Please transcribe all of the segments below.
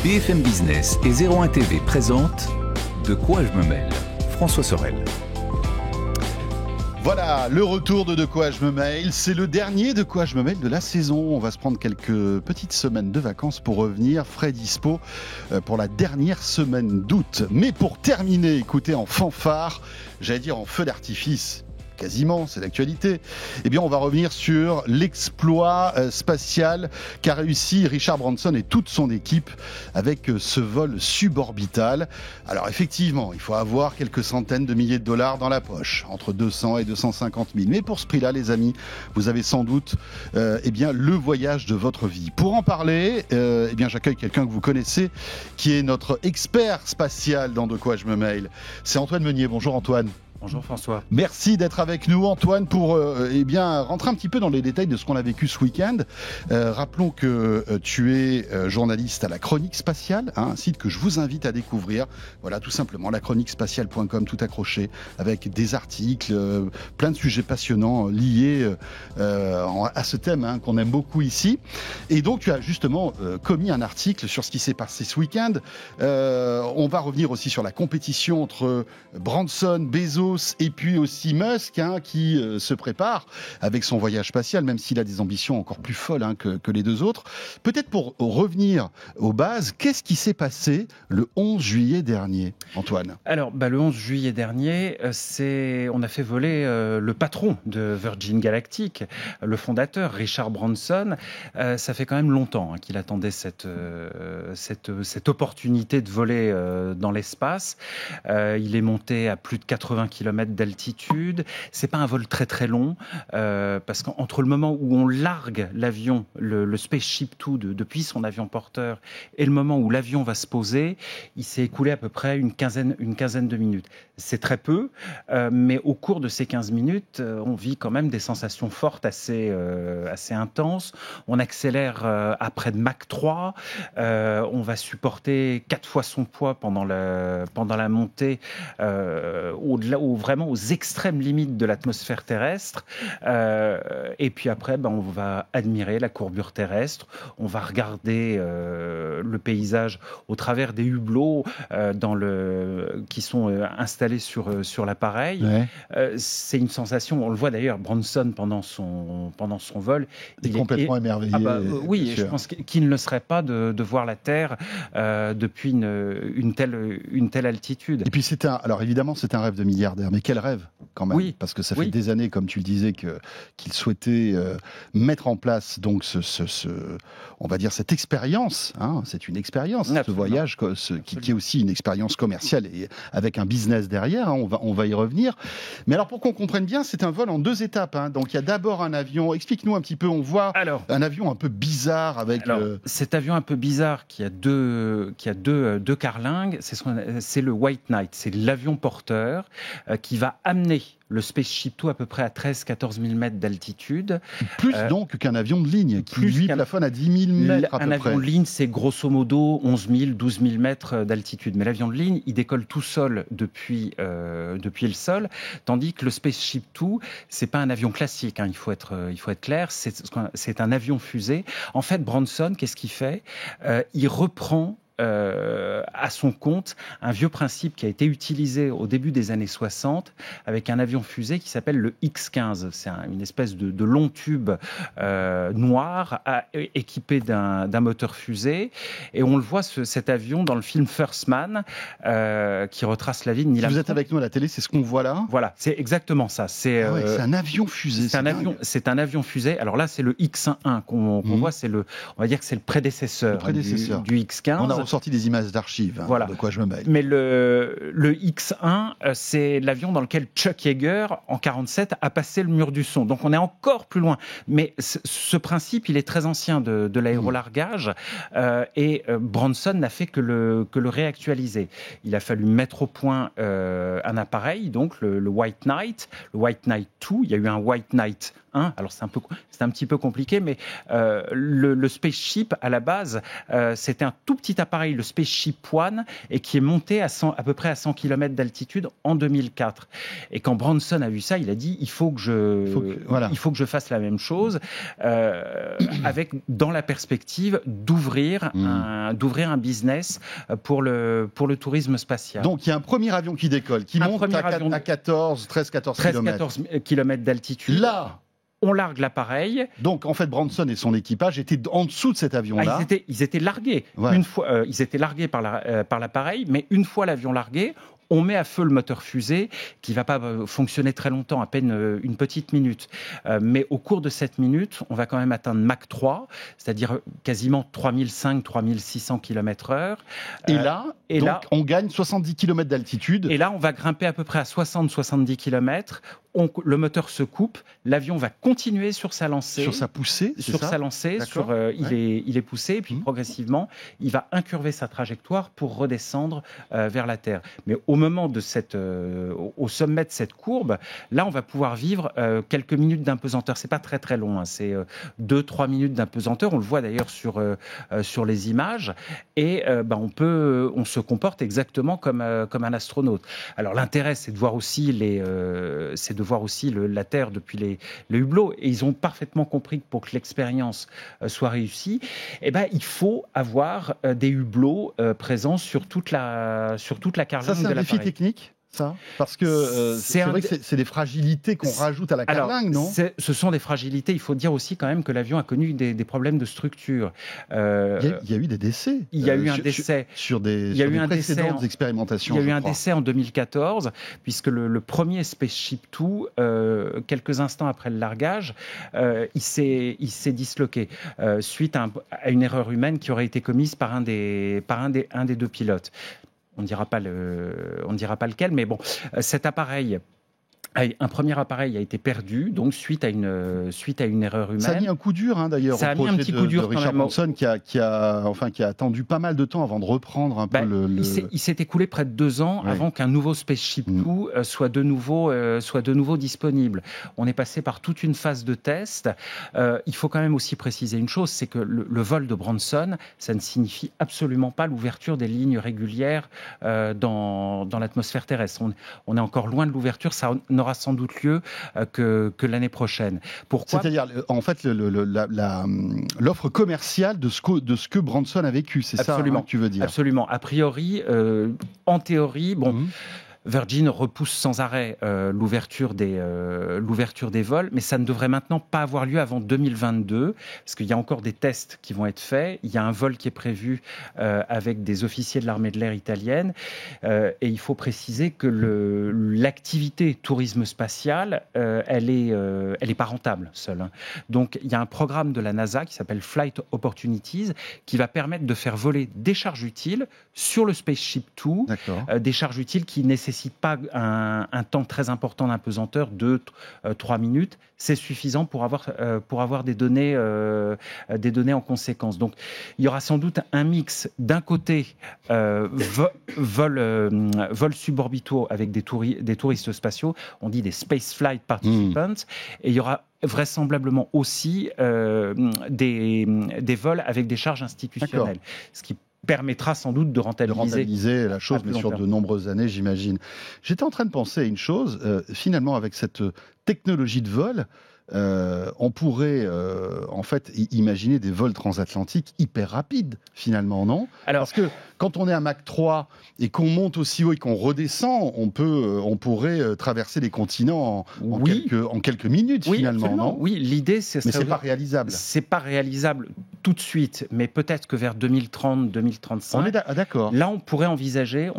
BFM Business et 01 TV présentent De quoi je me mêle ? François Sorel. Voilà, le retour de quoi je me mêle. C'est le dernier de quoi je me mêle de la saison. On va se prendre quelques petites semaines de vacances pour revenir frais dispo pour la dernière semaine d'août. Mais pour terminer, écoutez, en fanfare, j'allais dire en feu d'artifice, quasiment, c'est l'actualité. Eh bien, on va revenir sur l'exploit spatial qu'a réussi Richard Branson et toute son équipe avec ce vol suborbital. Alors, effectivement, il faut avoir quelques centaines de milliers de dollars dans la poche, entre 200 et 250 000. Mais pour ce prix-là, les amis, vous avez sans doute eh bien, le voyage de votre vie. Pour en parler, eh bien, j'accueille quelqu'un que vous connaissez, qui est notre expert spatial dans De quoi je me mêle. C'est Antoine Meunier. Bonjour Antoine. Bonjour François. Merci d'être avec nous Antoine pour eh bien, rentrer un petit peu dans les détails de ce qu'on a vécu ce week-end. Rappelons que tu es journaliste à la Chronique Spatiale, un site que je vous invite à découvrir. Voilà, tout simplement, lachroniquespatiale.com, tout accroché, avec des articles, plein de sujets passionnants liés à ce thème qu'on aime beaucoup ici. Et donc tu as justement commis un article sur ce qui s'est passé ce week-end. On va revenir aussi sur la compétition entre Branson, Bezos et puis aussi Musk qui se prépare avec son voyage spatial, même s'il a des ambitions encore plus folles que les deux autres. Peut-être pour revenir aux bases, qu'est-ce qui s'est passé le 11 juillet dernier, Antoine ? Alors, le 11 juillet dernier, on a fait voler le patron de Virgin Galactic, le fondateur, Richard Branson. Ça fait quand même longtemps qu'il attendait cette opportunité de voler dans l'espace. Il est monté à plus de 80 km d'altitude. C'est pas un vol très très long parce qu'entre le moment où on largue l'avion, le Spaceship Two depuis son avion porteur, et le moment où l'avion va se poser, il s'est écoulé à peu près une quinzaine de minutes. C'est très peu, mais au cours de ces 15 minutes, on vit quand même des sensations fortes assez intenses. On accélère à près de Mach 3. On va supporter 4 fois son poids pendant la montée, vraiment aux extrêmes limites de l'atmosphère terrestre. Et puis après, on va admirer la courbure terrestre. On va regarder le paysage au travers des hublots qui sont installés sur l'appareil. Ouais. C'est une sensation, on le voit d'ailleurs, Branson pendant son vol. Il est complètement émerveillé. Oui, je pense qu'il ne le serait pas de voir la Terre depuis une telle altitude. Et puis alors évidemment, c'est un rêve de milliardaire, mais quel rêve quand même, parce que ça fait des années, comme tu le disais, qu'il souhaitait mettre en place donc on va dire cette expérience. C'est une expérience, ce voyage qui est aussi une expérience commerciale et avec un business derrière. On va y revenir. Mais alors pour qu'on comprenne bien, c'est un vol en 2 étapes. Donc il y a d'abord un avion. Explique-nous un petit peu. On voit un avion un peu bizarre avec. Cet avion un peu bizarre qui a deux carlingues, c'est le White Knight. C'est l'avion porteur qui va amener le Spaceship Two à peu près à 13-14 000 mètres d'altitude. Plus donc qu'un avion de ligne, qui lui plafonne à 10 000 mètres à peu près. Un avion de ligne, c'est grosso modo 11 000, 12 000 mètres d'altitude. Mais l'avion de ligne, il décolle tout seul depuis le sol, tandis que le Spaceship Two, c'est pas un avion classique, il faut être clair, c'est un avion fusée. En fait, Branson, qu'est-ce qu'il fait ? Il reprend à son compte un vieux principe qui a été utilisé au début des années 60 avec un avion fusée qui s'appelle le X-15. C'est une espèce de long tube noir équipé d'un moteur fusée, et on le voit cet avion dans le film First Man qui retrace la vie de Neil Armstrong. Vous êtes avec nous à la télé, c'est ce qu'on voit là ? Voilà, c'est exactement ça. C'est un avion fusée. C'est un avion fusée. Alors là, c'est le X-1 qu'on voit, on va dire que c'est le prédécesseur du X-15. On a ressorti des images d'archives, voilà. De quoi je me mêle. Mais le X-1, c'est l'avion dans lequel Chuck Yeager, en 1947, a passé le mur du son. Donc on est encore plus loin. Mais ce principe, il est très ancien de l'aérolargage, et Branson n'a fait que le réactualiser. Il a fallu mettre au point un appareil, donc le White Knight, le White Knight 2. Il y a eu un White Knight Alors c'est un petit peu compliqué, mais le Spaceship, à la base, c'était un tout petit appareil, le Spaceship One, et qui est monté à peu près à 100 km d'altitude en 2004. Et quand Branson a vu ça, il a dit il faut que je fasse la même chose, avec dans la perspective d'ouvrir un business pour le tourisme spatial. Donc il y a un premier avion qui décolle, qui monte à 13-14 km d'altitude. Là, on largue l'appareil. Donc en fait, Branson et son équipage étaient en dessous de cet avion-là. Ils étaient largués. Ouais. Ils étaient largués par l'appareil, mais une fois l'avion largué, on met à feu le moteur fusée qui ne va pas fonctionner très longtemps, à peine une petite minute. Mais au cours de cette minute, on va quand même atteindre Mach 3, c'est-à-dire quasiment 3500-3600 km/h. Et là, on gagne 70 km d'altitude. Et là, on va grimper à peu près à 60-70 km. Le moteur se coupe, l'avion va continuer sur sa lancée. Sur sa poussée, c'est ça ? Sa lancée, il est poussé, et puis progressivement, il va incurver sa trajectoire pour redescendre vers la Terre. Mais au moment de au sommet de cette courbe, là, on va pouvoir vivre quelques minutes d'apesanteur. C'est pas très très long, c'est 2-3 minutes d'apesanteur. On le voit d'ailleurs sur les images, et on se comporte exactement comme un astronaute. Alors l'intérêt, c'est de voir aussi la Terre depuis les hublots, et ils ont parfaitement compris que pour que l'expérience soit réussie, il faut avoir des hublots présents sur toute la carlingue de l'appareil. C'est un défi technique, ça ? Parce que c'est vrai que c'est des fragilités qu'on rajoute à la carlingue, non ? Ce sont des fragilités. Il faut dire aussi quand même que l'avion a connu des problèmes de structure. Il y a eu des décès. Il y a eu un décès. Sur des précédentes expérimentations. Il y a eu un décès en 2014, puisque le premier Spaceship Two, quelques instants après le largage, il s'est disloqué suite à une erreur humaine qui aurait été commise par un des deux pilotes. On ne dira pas lequel, mais bon, cet appareil, un premier appareil a été perdu, donc suite à une erreur humaine. Ça a mis un coup dur, d'ailleurs. Ça a mis un petit coup dur de Richard Branson, qui a attendu pas mal de temps avant de reprendre un peu Il s'est écoulé près de 2 ans avant qu'un nouveau Spaceship Two soit de nouveau disponible. On est passé par toute une phase de test. Il faut quand même aussi préciser une chose, c'est que le vol de Branson, ça ne signifie absolument pas l'ouverture des lignes régulières dans l'atmosphère terrestre. On est encore loin de l'ouverture. Ça n'aura sans doute lieu que l'année prochaine. Pourquoi ? C'est-à-dire, en fait, l'offre commerciale de ce que Branson a vécu, c'est ça que tu veux dire ? Absolument. A priori, en théorie, Virgin repousse sans arrêt l'ouverture des vols, mais ça ne devrait maintenant pas avoir lieu avant 2022, parce qu'il y a encore des tests qui vont être faits. Il y a un vol qui est prévu avec des officiers de l'armée de l'air italienne, et il faut préciser que l'activité tourisme spatial, elle est pas rentable seule. Donc il y a un programme de la NASA qui s'appelle Flight Opportunities, qui va permettre de faire voler des charges utiles sur le Spaceship Two, des charges utiles qui nécessitent pas un temps très important d'apesanteur, 2-3 minutes, c'est suffisant pour avoir des données en conséquence. Donc il y aura sans doute un mix d'un côté vol suborbitaux avec des touristes spatiaux, on dit des spaceflight participants, et il y aura vraisemblablement aussi des vols avec des charges institutionnelles, ce qui permettra sans doute de rentabiliser la chose, mais sur de nombreuses années, j'imagine. J'étais en train de penser à une chose, finalement, avec cette technologie de vol, on pourrait en fait imaginer des vols transatlantiques hyper rapides, finalement, non ? Parce que quand on est à Mach 3 et qu'on monte aussi haut et qu'on redescend, on pourrait traverser les continents en quelques minutes, finalement, absolument. Non ? Oui, l'idée, mais c'est pas réalisable. C'est pas réalisable tout de suite, mais peut-être que vers 2030, 2035. On est d'accord. Là, on pourrait envisager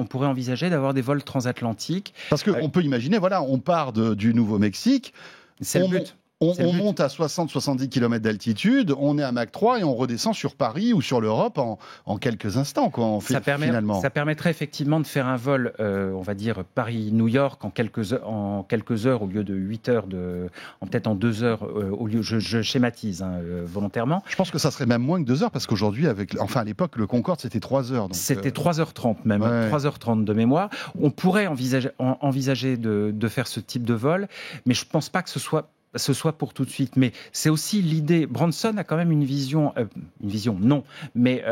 d'avoir des vols transatlantiques. Parce qu'on peut imaginer, on part du Nouveau-Mexique. C'est le but. On monte à 60-70 km d'altitude, on est à Mach 3 et on redescend sur Paris ou sur l'Europe en quelques instants. Finalement. Ça permettrait effectivement de faire un vol, on va dire Paris-New York en quelques heures au lieu de 8 heures, peut-être en 2 heures au lieu. Je schématise volontairement. Je pense que ça serait même moins que 2 heures parce qu'aujourd'hui, à l'époque, le Concorde c'était 3 heures. C'était 3h30 même, 3h30 de mémoire. On pourrait envisager de faire ce type de vol, mais je ne pense pas que ce soit ce soit pour tout de suite. Mais c'est aussi l'idée. Branson a quand même une vision non, mais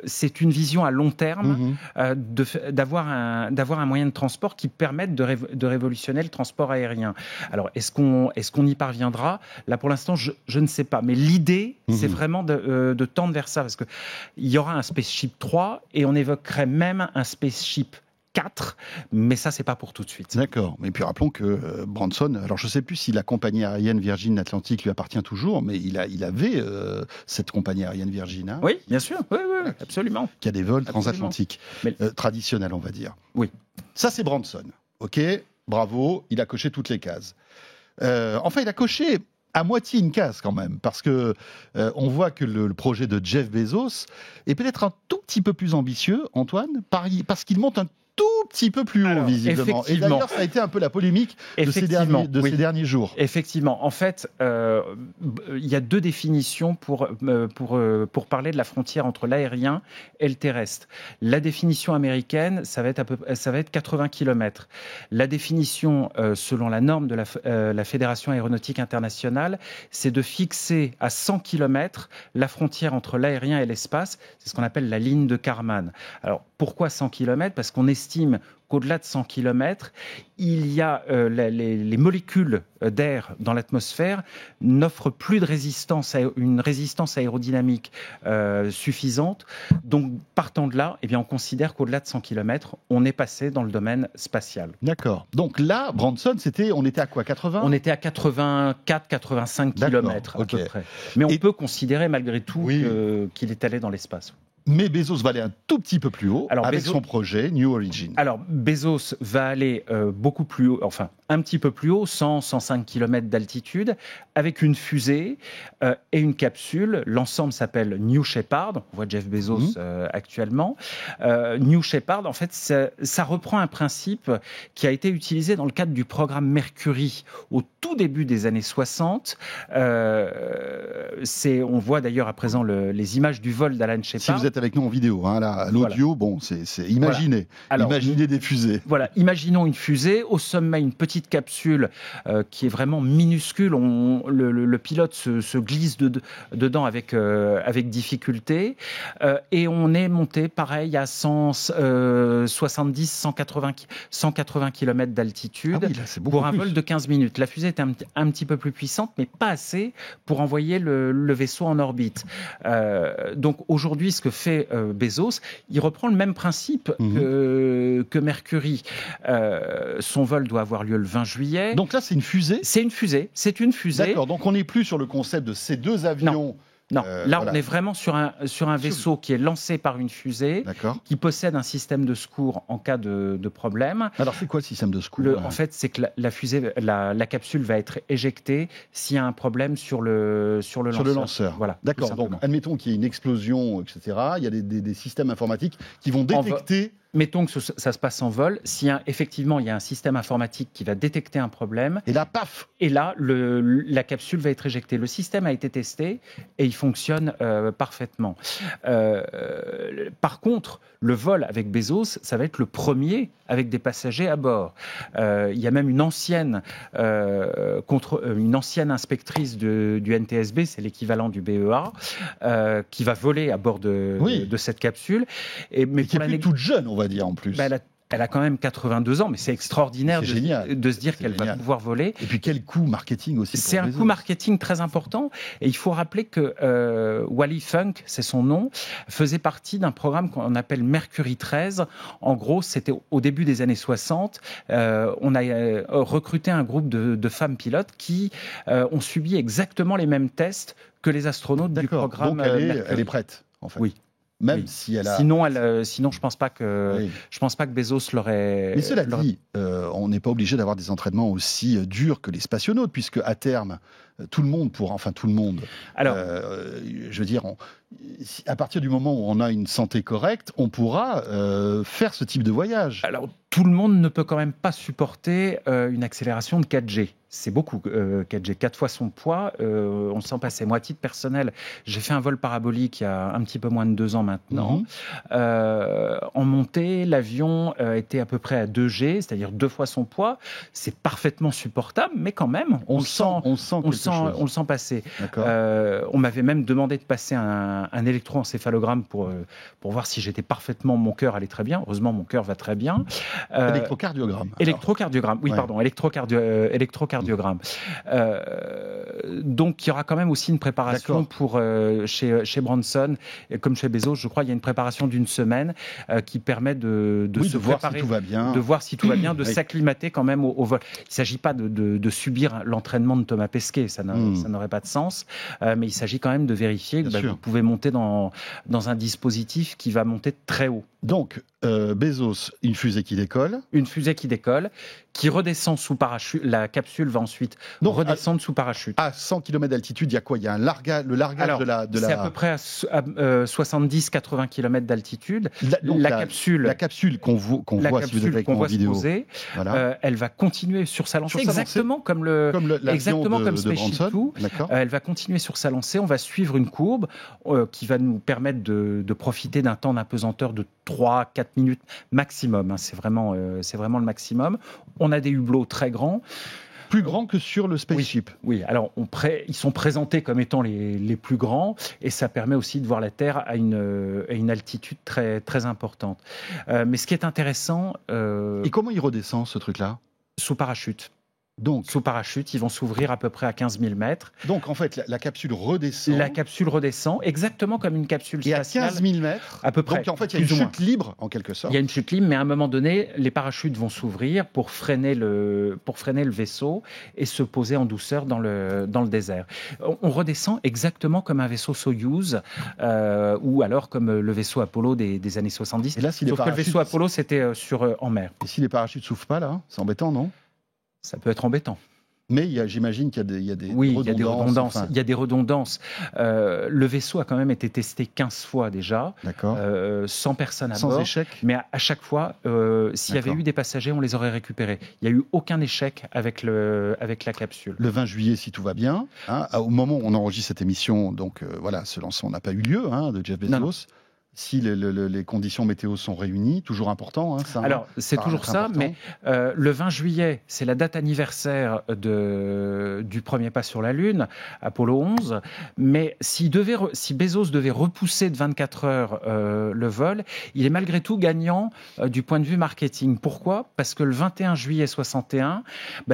c'est une vision à long terme d'avoir un moyen de transport qui permette de révolutionner le transport aérien. Alors, est-ce qu'on y parviendra ? Là, pour l'instant, je ne sais pas. Mais l'idée, c'est vraiment de tendre vers ça, parce qu'il y aura un Spaceship 3 et on évoquerait même un Spaceship 4, mais ça, c'est pas pour tout de suite. D'accord. Et puis rappelons que Branson, alors je sais plus si la compagnie aérienne Virgin Atlantic lui appartient toujours, mais il avait cette compagnie aérienne Virgin. Hein, oui, bien sûr. Oui, absolument. Qui a des vols transatlantiques. Traditionnels, on va dire. Oui. Ça, c'est Branson. OK, bravo, il a coché toutes les cases. Enfin, il a coché à moitié une case quand même, parce que on voit que le projet de Jeff Bezos est peut-être un tout petit peu plus ambitieux, Antoine, parce qu'il monte un tout petit peu plus haut, visiblement. Et d'ailleurs, ça a été un peu la polémique de ces derniers jours. Effectivement. En fait, il y a deux définitions pour parler de la frontière entre l'aérien et le terrestre. La définition américaine, ça va être 80 km. La définition, selon la norme de la Fédération aéronautique internationale, c'est de fixer à 100 km la frontière entre l'aérien et l'espace. C'est ce qu'on appelle la ligne de Kármán. Alors, pourquoi 100 km ? Parce qu'on estime qu'au-delà de 100 km, il y a les molécules d'air dans l'atmosphère n'offrent plus une résistance aérodynamique suffisante. Donc, partant de là, on considère qu'au-delà de 100 km, on est passé dans le domaine spatial. D'accord. Donc là, Branson, on était à quoi, 80 ? On était à 84-85 km à peu près. Mais on peut considérer malgré tout qu'il est allé dans l'espace. Mais Bezos va aller un tout petit peu plus haut avec son projet New Origin. Alors, Bezos va aller beaucoup plus haut, enfin un petit peu plus haut, 100-105 km d'altitude, avec une fusée et une capsule. L'ensemble s'appelle New Shepard. On voit Jeff Bezos actuellement. New Shepard, en fait, ça reprend un principe qui a été utilisé dans le cadre du programme Mercury au tout début des années 60. On voit d'ailleurs à présent les images du vol d'Alan Shepard. Si vous êtes avec nous en vidéo, hein, là, l'audio, bon, c'est imaginer. Voilà. Alors, imaginez des fusées. Voilà, imaginons une fusée, au sommet une petite capsule qui est vraiment minuscule. Le pilote se glisse dedans avec difficulté et on est monté pareil à 170-180 km d'altitude pour un vol de 15 minutes. La fusée est un petit peu plus puissante, mais pas assez pour envoyer le vaisseau en orbite. Donc aujourd'hui, ce que fait Bezos, il reprend le même principe que Mercury. Son vol doit avoir lieu le 20 juillet. Donc là, c'est une fusée ? C'est une fusée. D'accord, donc on n'est plus sur le concept de ces deux avions. Non, on est vraiment sur un vaisseau qui est lancé par une fusée, qui possède un système de secours en cas de problème. Alors c'est quoi le système de secours ? En fait, c'est que la fusée, la capsule va être éjectée s'il y a un problème sur le lanceur. Voilà. D'accord, donc admettons qu'il y ait une explosion, etc. Il y a des systèmes informatiques qui vont détecter... Mettons que ça se passe en vol. Si effectivement il y a un système informatique qui va détecter un problème, et là, paf ! Et là, la capsule va être éjectée. Le système a été testé et il fonctionne parfaitement. Par contre, le vol avec Bezos, ça va être le premier avec des passagers à bord. Il y a même une ancienne inspectrice du NTSB, c'est l'équivalent du BEA, qui va voler à bord de cette capsule. Mais qui est plus toute jeune, on va dire en plus. Elle a quand même 82 ans, mais c'est extraordinaire de se dire qu'elle va pouvoir voler. Et puis quel coût marketing aussi pour C'est un coût marketing très important. Et il faut rappeler que Wally Funk, c'est son nom, faisait partie d'un programme qu'on appelle Mercury 13. En gros, c'était au début des années 60. On a recruté un groupe de femmes pilotes qui ont subi exactement les mêmes tests que les astronautes du programme. Donc elle est prête, en fait. Oui. Même si elle a... Sinon, je pense pas que Bezos l'aurait. Mais cela dit, on n'est pas obligé d'avoir des entraînements aussi durs que les spationautes, puisque à terme, tout le monde pourra, enfin tout le monde. Alors, je veux dire, à partir du moment où on a une santé correcte, on pourra faire ce type de voyage. Alors, tout le monde ne peut quand même pas supporter une accélération de 4G. C'est beaucoup, 4G, 4 fois son poids, on sent passer. Moi, à titre personnel, j'ai fait un vol parabolique il y a un petit peu moins de 2 ans maintenant. En montée, l'avion était à peu près à 2G, c'est-à-dire 2 fois son poids. C'est parfaitement supportable, mais quand même, on le sent passer. On m'avait même demandé de passer un électroencéphalogramme pour voir si j'étais parfaitement, mon cœur allait très bien. Heureusement, mon cœur va très bien. Électrocardiogramme. Électrocardiogramme, oui, pardon, électrocardiogramme. Donc, il y aura quand même aussi une préparation pour chez Branson, comme chez Bezos, je crois, il y a une préparation d'1 semaine qui permet de se préparer, voir si tout va bien, de s'acclimater quand même au vol. Il ne s'agit pas de subir l'entraînement de Thomas Pesquet, ça n'aurait pas de sens, mais il s'agit quand même de vérifier que vous pouvez monter dans un dispositif qui va monter très haut. Donc, Bezos, une fusée qui décolle. Une fusée qui décolle, qui redescend sous parachute. La capsule va ensuite redescendre sous parachute. À 100 km d'altitude, il y a quoi ? Il y a le largage de la... C'est à peu près à 70-80 km d'altitude. La capsule qu'on voit si vous êtes avec moi en vidéo. Elle va continuer sur sa lancée, exactement comme SpaceShip Two. Elle va continuer sur sa lancée. On va suivre une courbe qui va nous permettre de profiter d'un temps d'apesanteur de 3-4 minutes maximum. C'est vraiment le maximum. On a des hublots très grands. Plus grands que sur le SpaceShip. Oui. Alors ils sont présentés comme étant les plus grands et ça permet aussi de voir la Terre à une altitude très, très importante. Mais ce qui est intéressant... Et comment il redescend ce truc-là ? Sous parachute. Donc, sous parachute, ils vont s'ouvrir à peu près à 15 000 mètres. Donc, en fait, la capsule redescend. La capsule redescend, exactement comme une capsule spatiale. Et à 15 000 mètres, à peu près. Donc, en fait, il y a une chute libre, en quelque sorte. Il y a une chute libre, mais à un moment donné, les parachutes vont s'ouvrir pour freiner le vaisseau et se poser en douceur dans le désert. On redescend exactement comme un vaisseau Soyouz ou alors comme le vaisseau Apollo des années 70. Et là, si Sauf que le vaisseau Apollo, c'était en mer. Et si les parachutes ne s'ouvrent pas, là, c'est embêtant, non ? Ça peut être embêtant. Mais j'imagine qu'il y a des redondances. Il y a des redondances. Le vaisseau a quand même été testé 15 fois déjà, sans personne à bord. Sans échec. Mais à chaque fois, s'il y avait eu des passagers, on les aurait récupérés. Il n'y a eu aucun échec avec la capsule. Le 20 juillet, si tout va bien, au moment où on enregistre cette émission, donc ce lancement n'a pas eu lieu de Jeff Bezos. Non. Si les conditions météo sont réunies, toujours important. Alors, c'est toujours ça, mais le 20 juillet, c'est la date anniversaire du premier pas sur la Lune, Apollo 11. Mais si Bezos devait repousser de 24 heures le vol, il est malgré tout gagnant du point de vue marketing. Pourquoi ? Parce que le 21 juillet 61,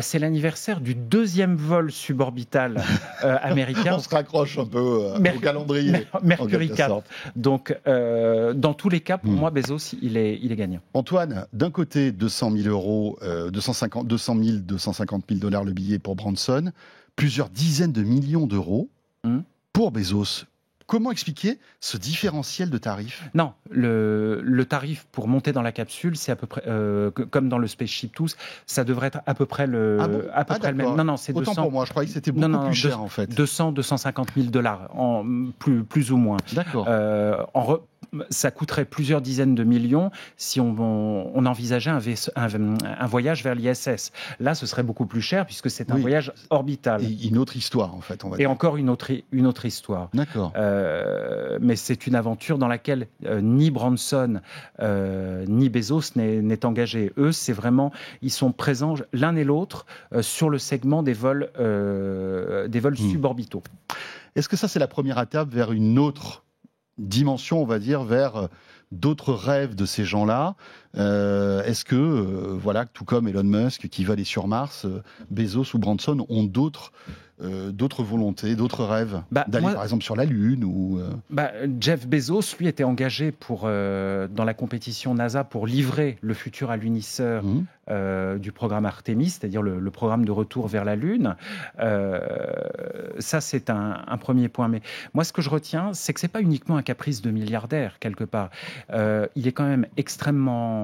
c'est l'anniversaire du 2e vol suborbital américain. On se raccroche un peu au calendrier. Mercury 4. Donc, dans tous les cas, pour moi, Bezos, il est gagnant. Antoine, d'un côté, 200 000 euros, 250 000 dollars le billet pour Branson, plusieurs dizaines de millions d'euros pour Bezos. Comment expliquer ce différentiel de tarifs ? Non, le tarif pour monter dans la capsule, c'est à peu près comme dans le SpaceShip Two, ça devrait être à peu près le même. Non, c'est autant 200. Pour moi, je croyais que c'était beaucoup plus cher en fait. 200-250 000 dollars, plus ou moins. D'accord. Ça coûterait plusieurs dizaines de millions si on envisageait un voyage vers l'ISS. Là, ce serait beaucoup plus cher puisque c'est un voyage orbital. Et une autre histoire, en fait, on va dire. Et encore une autre histoire. D'accord. Mais c'est une aventure dans laquelle ni Branson ni Bezos n'est engagé. Eux, c'est vraiment, ils sont présents l'un et l'autre sur le segment des vols suborbitaux. Est-ce que ça, c'est la première étape vers une autre dimension, on va dire, vers d'autres rêves de ces gens-là? Est-ce que, tout comme Elon Musk qui va aller sur Mars, Bezos ou Branson ont d'autres volontés, d'autres rêves d'aller par exemple sur la Lune ou Jeff Bezos, lui, était engagé dans la compétition NASA pour livrer le futur alunisseur du programme Artemis, c'est-à-dire le programme de retour vers la Lune. Ça, c'est un premier point. Mais moi, ce que je retiens, c'est que c'est pas uniquement un caprice de milliardaire, quelque part. Il est quand même extrêmement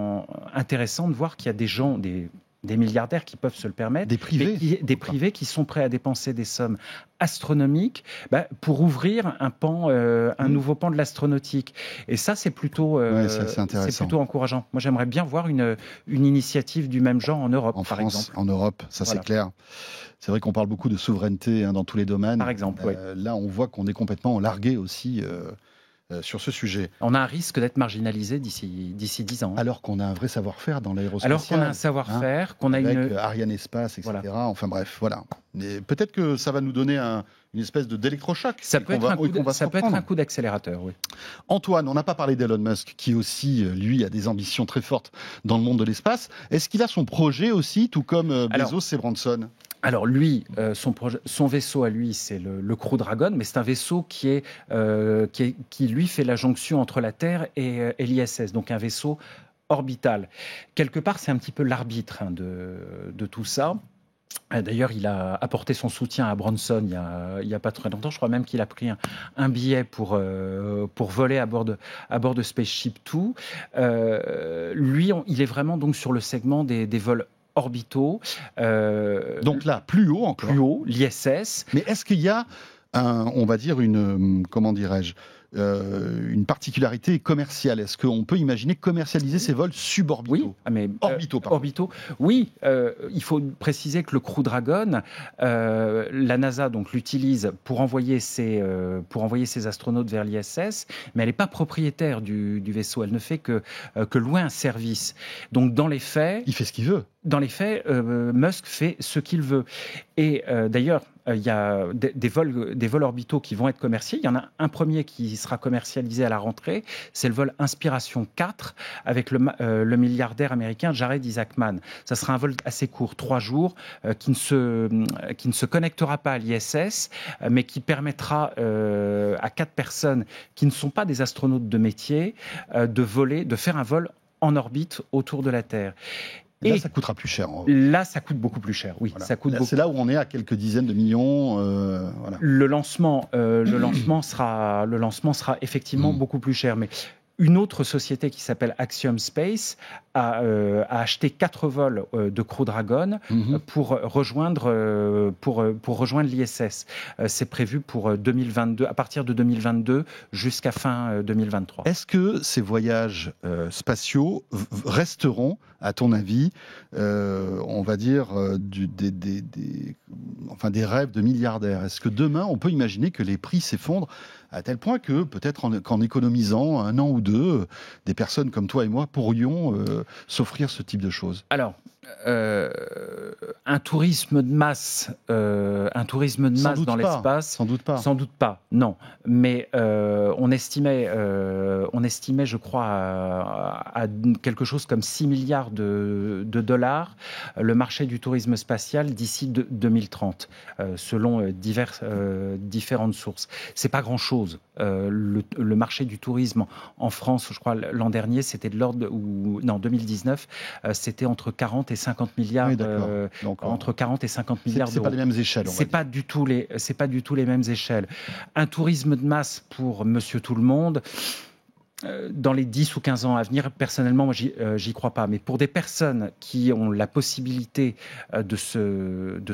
intéressant de voir qu'il y a des gens, des des milliardaires qui peuvent se le permettre, des privés, des privés qui sont prêts à dépenser des sommes astronomiques pour ouvrir un nouveau pan de l'astronautique. Et ça, c'est plutôt encourageant. Moi, j'aimerais bien voir une initiative du même genre en Europe, par exemple. En Europe, ça c'est clair. C'est vrai qu'on parle beaucoup de souveraineté dans tous les domaines. Par exemple, oui. Là, on voit qu'on est complètement largué aussi sur ce sujet. On a un risque d'être marginalisé d'ici 10 ans. Alors qu'on a un vrai savoir-faire dans l'aérospatial. Alors qu'on a un savoir-faire, qu'on a avec Ariane Espace, etc. Voilà. Enfin bref, voilà. Et peut-être que ça va nous donner une espèce d'électrochoc. Ça peut être un coup d'accélérateur, oui. Antoine, on n'a pas parlé d'Elon Musk, qui aussi, lui, a des ambitions très fortes dans le monde de l'espace. Est-ce qu'il a son projet aussi, tout comme Bezos et Branson ? Alors lui, son vaisseau à lui, c'est le Crew Dragon, mais c'est un vaisseau qui lui fait la jonction entre la Terre et l'ISS, donc un vaisseau orbital. Quelque part, c'est un petit peu l'arbitre de tout ça. D'ailleurs, il a apporté son soutien à Branson il y a pas très longtemps. Je crois même qu'il a pris un billet pour voler à bord de Spaceship Two. Lui, il est vraiment donc sur le segment des vols orbitaux. Donc là, plus haut encore. Plus haut, l'ISS. Mais est-ce qu'il y a, on va dire, une particularité commerciale? Est-ce qu'on peut imaginer commercialiser ces vols suborbitaux? Oui, orbitaux. Oui, il faut préciser que le Crew Dragon, la NASA donc l'utilise pour envoyer ses astronautes vers l'ISS, mais elle n'est pas propriétaire du vaisseau. Elle ne fait que louer un service. Donc dans les faits, il fait ce qu'il veut. Dans les faits, Musk fait ce qu'il veut. Et d'ailleurs, il y a des vols orbitaux qui vont être commercialisés. Il y en a un premier qui sera commercialisé à la rentrée. C'est le vol Inspiration 4 avec le milliardaire américain Jared Isaacman. Ça sera un vol assez court, 3 jours, qui ne se connectera pas à l'ISS, mais qui permettra à 4 personnes qui ne sont pas des astronautes de métier de faire un vol en orbite autour de la Terre. Et là, ça coûtera plus cher. Là, ça coûte beaucoup plus cher, oui. Voilà. C'est là où on est à quelques dizaines de millions. Voilà. Le lancement sera effectivement beaucoup plus cher. Mais une autre société qui s'appelle Axiom Space a acheté 4 vols de Crew Dragon pour rejoindre l'ISS. C'est prévu pour 2022, à partir de 2022 jusqu'à fin 2023. Est-ce que ces voyages spatiaux resteront, à ton avis, on va dire, des rêves de milliardaires? Est-ce que demain, on peut imaginer que les prix s'effondrent à tel point que peut-être qu'en économisant 1 an ou 2, des personnes comme toi et moi pourrions s'offrir ce type de choses? Alors, un tourisme de masse dans l'espace, sans doute pas, non. Mais on estimait, je crois, à quelque chose comme 6 milliards de dollars le marché du tourisme spatial d'ici 2030, selon différentes sources. C'est pas grand-chose. Le marché du tourisme en France, je crois, l'an dernier, c'était de l'ordre 2019, c'était entre 40 et 50 milliards, oui, entre 40 et 50 milliards d'euros. C'est pas les mêmes échelles. C'est pas du tout les mêmes échelles. Un tourisme de masse pour Monsieur Tout le Monde, dans les 10 ou 15 ans à venir, personnellement, moi, j'y crois pas. Mais pour des personnes qui ont la possibilité de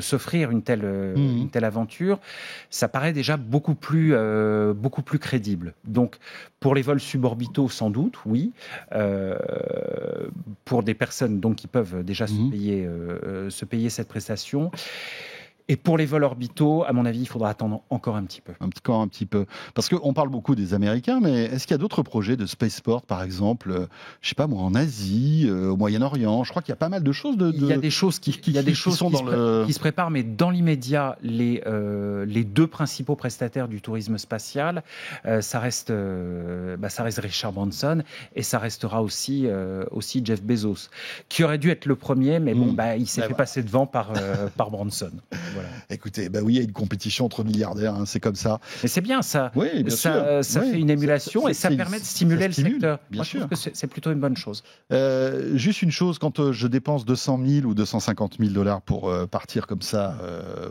s'offrir une telle aventure, ça paraît déjà beaucoup plus crédible. Donc, pour les vols suborbitaux, sans doute, oui. Pour des personnes donc, qui peuvent déjà se payer cette prestation. Et pour les vols orbitaux, à mon avis, il faudra attendre encore un petit peu. Encore un petit peu. Parce qu'on parle beaucoup des Américains, mais est-ce qu'il y a d'autres projets de spaceport, par exemple, je sais pas moi, en Asie, au Moyen-Orient? Je crois qu'il y a pas mal de choses Il y a des choses qui se préparent, mais dans l'immédiat, les 2 principaux prestataires du tourisme spatial, ça reste Richard Branson et ça restera aussi Jeff Bezos, qui aurait dû être le premier, mais il s'est fait passer devant par Branson. Voilà. Écoutez, bah oui, il y a une compétition entre milliardaires, c'est comme ça. Mais c'est bien ça. Oui, bien sûr. Ça Oui. fait une émulation et ça permet de stimuler le secteur. Bien Moi, sûr. je trouve que c'est plutôt une bonne chose. Juste une chose, quand je dépense 200 000 ou 250 000 $ pour partir comme ça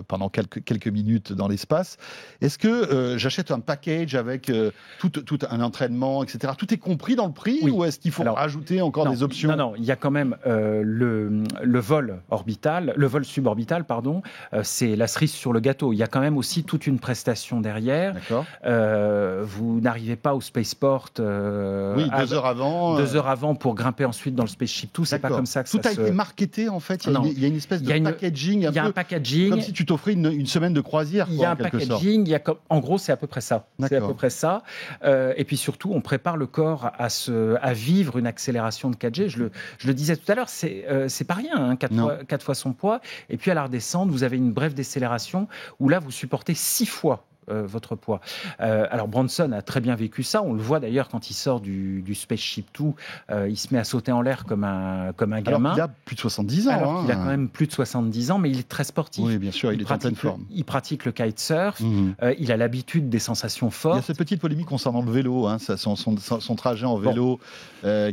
pendant quelques minutes dans l'espace, est-ce que j'achète un package avec tout un entraînement, etc. Tout est compris dans le prix, Oui. ou est-ce qu'il faut rajouter encore des options? Non, il y a quand même le vol orbital, le vol suborbital, pardon, c'est la cerise sur le gâteau. Il y a quand même aussi toute une prestation derrière. D'accord. Vous n'arrivez pas au spaceport 2 heures avant. 2 heures avant pour grimper ensuite dans le Spaceship Two. C'est pas comme ça que tout a été marketé en fait. Il y a une espèce de packaging. Il y a un packaging. Comme si tu t'offrais une semaine de croisière. Il y a un packaging. En gros, c'est à peu près ça. C'est à peu près ça. Et puis surtout, on prépare le corps à vivre une accélération de 4G. Je le disais tout à l'heure, c'est pas rien, 4 fois son poids. Et puis à la redescente, vous avez une brève décélération où là, vous supportez 6 fois votre poids. Alors Branson a très bien vécu ça. On le voit d'ailleurs quand il sort du Spaceship Two. Il se met à sauter en l'air comme un gamin. Alors il a plus de 70 ans. Il a quand même plus de 70 ans, mais il est très sportif. Oui, bien sûr, il est en pleine forme. Il pratique le kitesurf. Il a l'habitude des sensations fortes. Il y a cette petite polémique concernant le vélo, son trajet en vélo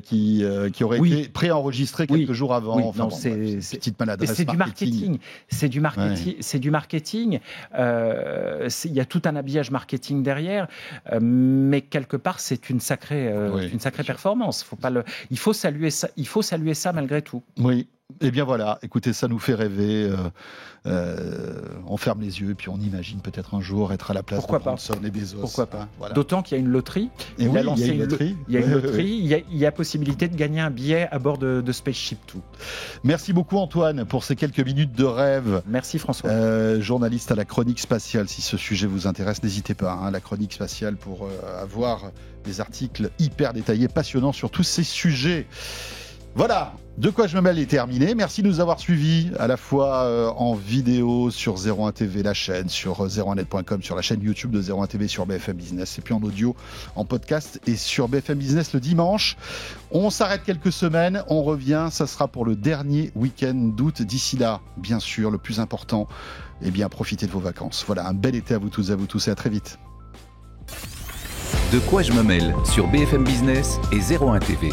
qui aurait été préenregistré quelques jours avant. C'est une petite maladresse. C'est du marketing. C'est du marketing. Il y a tout un habillage marketing derrière, mais quelque part c'est une sacrée performance. Il faut saluer ça malgré tout. Oui. Eh bien voilà, écoutez, ça nous fait rêver. On ferme les yeux et puis on imagine peut-être un jour être à la place de Branson et Bezos. Pourquoi pas. Voilà. D'autant qu'il y a une loterie. Il y a une loterie. Il y a possibilité de gagner un billet à bord de Spaceship Two. Merci beaucoup Antoine pour ces quelques minutes de rêve. Merci François. Journaliste à la Chronique Spatiale. Si ce sujet vous intéresse, n'hésitez pas. La Chronique Spatiale pour avoir des articles hyper détaillés, passionnants sur tous ces sujets. Voilà, De quoi je me mêle est terminé. Merci de nous avoir suivis à la fois en vidéo sur 01 TV, la chaîne, sur 01net.com, sur la chaîne YouTube de 01 TV, sur BFM Business, et puis en audio, en podcast et sur BFM Business le dimanche. On s'arrête quelques semaines, on revient, ça sera pour le dernier week-end d'août. D'ici là, bien sûr, le plus important, eh bien, profitez de vos vacances. Voilà, un bel été à vous tous et à très vite. De quoi je me mêle sur BFM Business et 01 TV.